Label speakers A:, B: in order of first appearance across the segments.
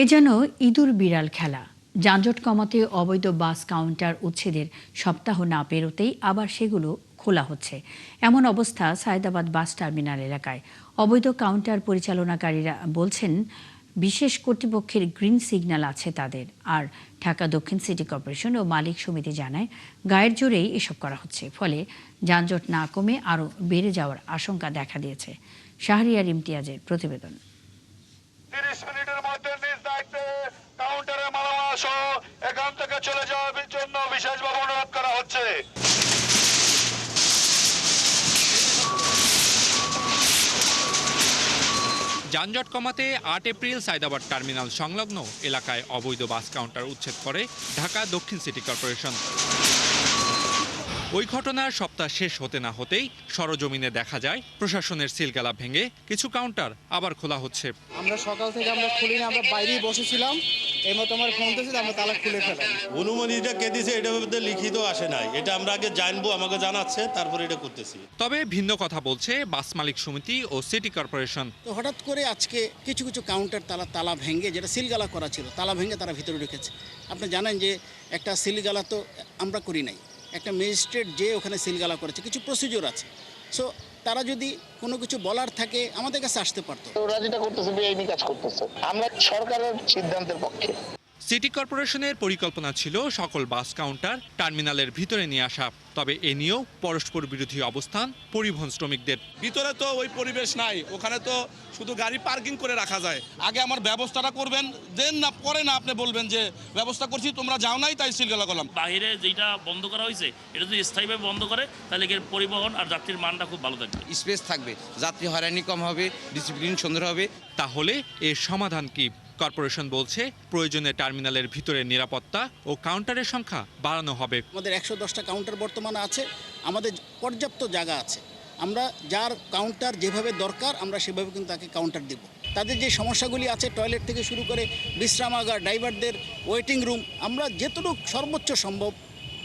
A: এ যেন ইঁদুর বিড়াল খেলা। যানজট কমাতে অবৈধ বাস কাউন্টার উচ্ছেদের সপ্তাহ না পেরোতেই আবার সেগুলো খোলা হচ্ছে। এমন অবস্থা সায়েদাবাদ বাস টার্মিনাল এলাকায়। অবৈধ কাউন্টার পরিচালনাকারীরা বলছেন বিশেষ কর্তৃপক্ষের গ্রিন সিগন্যাল আছে তাদের। আর ঢাকা দক্ষিণ সিটি কর্পোরেশন ও মালিক সমিতি জানায় গায়ের জোরেই এসব করা হচ্ছে, ফলে যানজট না কমে আরও বেড়ে যাওয়ার আশঙ্কা দেখা দিয়েছে। শাহরিয়ার ইমতিয়াজের প্রতিবেদন।
B: 30 মিনিটের মধ্যে নিজ দায়িত্বে কাউন্টারে মালামাল সহ এখান থেকে চলে যাওয়ার জন্য বিশেষভাবে অনুরোধ করা হচ্ছে।
C: যানজট কমাতে ৮ এপ্রিল সায়েদাবাদ টার্মিনাল সংলগ্ন এলাকায় অবৈধ বাস কাউন্টার উচ্ছেদ করে ঢাকা দক্ষিণ সিটি কর্পোরেশন। ওই ঘটনার সপ্তাহ শেষ হতে না হতেই সরজমিনে দেখা যায় প্রশাসনের সিলগালা ভেঙে কিছু কাউন্টার আবার খোলা হচ্ছে।
D: আমরা সকাল থেকে আমরা খুলি না, আমরা বাইরেই বসেছিলাম। এই মতো আমার ফোন দিয়েছে, আমরা তালা খুলে ফেলাম।
E: অনুমতিটা কে দিয়েছে এটার মধ্যে লিখিত আসে নাই, এটা আমরা আগে জানবো, আমাকে জানাচ্ছে, তারপরে এটা করতেছি।
C: তবে ভিন্ন কথা বলছে বাস মালিক সমিতি ও সিটি কর্পোরেশন।
D: তো হঠাৎ করে আজকে কিছু কিছু কাউন্টার তালা ভেঙে, যেটা সিলগালা করা ছিল, তালা ভেঙে তারা ভিতরে ঢুকেছে। আপনি জানেন যে একটা সিলগালা তো আমরা করি নাই, একটা ম্যাজিস্ট্রেট যে ওখানে সিলগালা করেছে, কিছু প্রসিডিওর আছে। সো তারা যদি কোনো কিছু বলার থাকে আমাদের কাছে আসতে পারতো।
F: ওরা যেটা করতেছে বেআইনি কাজ করতেছে, আমরা সরকারের সিদ্ধান্তের পক্ষে।
C: সিটি কর্পোরেশনের পরিকল্পনা ছিল সকল বাস কাউন্টার টার্মিনালের ভিতরে নিয়ে আসা, তবে এ নিয়েও পরস্পর বিরোধী অবস্থান পরিবহন শ্রমিকদের।
G: ভিতরে তো ওই পরিবেশ নাই, ওখানে তো শুধু গাড়ি পার্কিং করে রাখা যায়। আগে আমার ব্যবস্থাটা করবেন, দেন না পরে না আপনি বলবেন যে ব্যবস্থা করছি, তোমরা যাও নাই তাই সিলগালা করলাম।
H: বাইরে যেটা বন্ধ করা হয়েছে এটা যদি স্থায়ীভাবে বন্ধ করে তাহলে পরিবহন আর যাত্রীর মানটা খুব ভালো থাকবে,
I: স্পেস থাকবে, যাত্রী হয়রানি কম হবে, ডিসিপ্লিন সুন্দর হবে।
C: তাহলে এর সমাধান কি? কর্পোরেশন বলছে প্রয়োজনে টার্মিনালের ভিতরে নিরাপত্তা ও কাউন্টারের সংখ্যা বাড়ানো হবে।
D: আমাদের 110টা কাউন্টার বর্তমানে আছে, আমাদের পর্যাপ্ত জায়গা আছে। আমরা যার কাউন্টার যেভাবে দরকার আমরা সেভাবে কিন্তু তাকে কাউন্টার দেব। তাদের যে সমস্যাগুলি আছে, টয়লেট থেকে শুরু করে বিশ্রামাগার, ড্রাইভারদের ওয়েটিং রুম, আমরা যেটুকু সর্বোচ্চ সম্ভব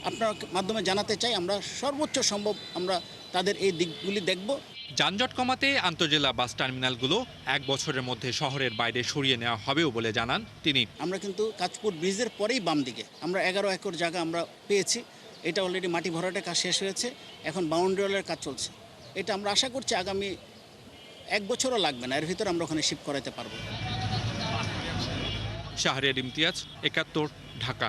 D: আপনার মাধ্যমে জানাতে চাই, আমরা সর্বোচ্চ সম্ভব আমরা তাদের এই দিকগুলি দেখব।
C: যানজট কমাতে আন্তজেলা বাস টার্মিনালগুলো 1 বছরের মধ্যে শহরের বাইরে সরিয়ে নেওয়া হবেও বলে জানান তিনি।
D: আমরা কিন্তু কাঁচপুর ব্রিজের পরেই বাম দিকে আমরা 11 একর জায়গা আমরা পেয়েছি। এটা অলরেডি মাটি ভরাটের কাজ শেষ হয়েছে, এখন বাউন্ডারি ওয়ালের কাজ চলছে। এটা আমরা আশা করছি আগামী 1 বছরও লাগবে না, এর ভিতরে আমরা ওখানে শিফট করাতে পারবো।
C: শাহরিয়ার ইমতিয়াজ, 71, ঢাকা।